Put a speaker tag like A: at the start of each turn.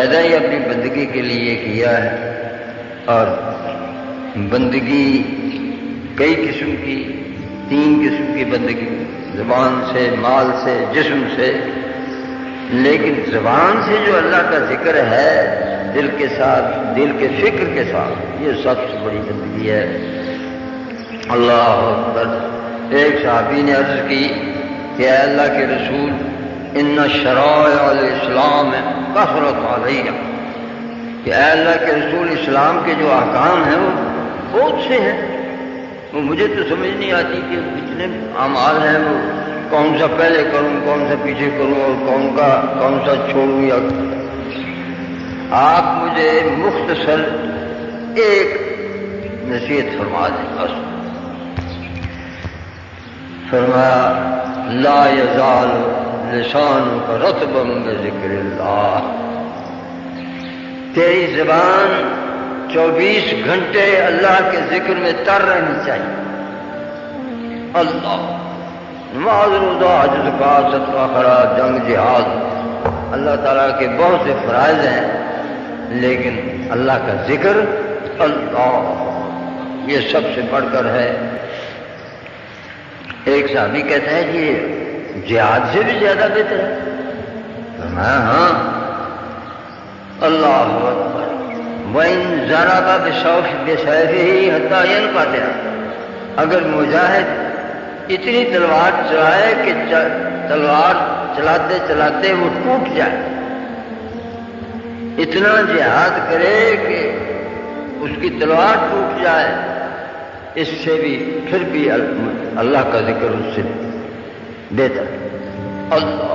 A: پیدا ہی اپنی بندگی کے لیے کیا ہے، اور بندگی کئی قسم کی، 3 قسم کی بندگی، زبان سے، مال سے، جسم سے، لیکن زبان سے جو اللہ کا ذکر ہے دل کے ساتھ، دل کے فکر کے ساتھ، یہ سب سے بڑی بندگی ہے۔ اللہ اکبر۔ ایک صحابی نے عرض کی کہ اے اللہ کے رسول، ان شرائع الاسلام کثرت علیہ، کہ اے اللہ کے رسول اسلام کے جو احکام ہیں وہ بہت سے ہیں، وہ مجھے تو سمجھ نہیں آتی کہ اتنے اعمال ہیں، وہ کون سا پہلے کروں، کون سا پیچھے کروں، اور کون سا چھوڑوں، یا آپ مجھے مختصر ایک نصیحت فرما دیں بس۔ فرمایا لا یزال لسانک رطبا بذکر اللہ، تیری زبان 24 گھنٹے اللہ کے ذکر میں تر رہنی چاہیے۔ اللہ، نماز، روزہ، حج، زکوٰۃ، صدقہ، خیرات، جنگ، جہاد، اللہ تعالیٰ کے بہت سے فرائض ہیں، لیکن اللہ کا ذکر، اللہ، یہ سب سے بڑھ کر ہے۔ ایک صحابی کہتا ہے کہ جہاد سے بھی زیادہ بہتر ہے؟ فرمایا ہاں۔ اللہ اکبر۔ وَإِن ضَرَبَ بِسَيْفِهِ حَتَّى يَنْقَطِعَ، اگر مجاہد اتنی تلوار چلائے کہ تلوار چلاتے چلاتے وہ ٹوٹ جائے، اتنا جہاد کرے کہ اس کی تلوار ٹوٹ جائے، اس سے بھی پھر بھی اللہ کا ذکر اس سے بہتر۔ اللہ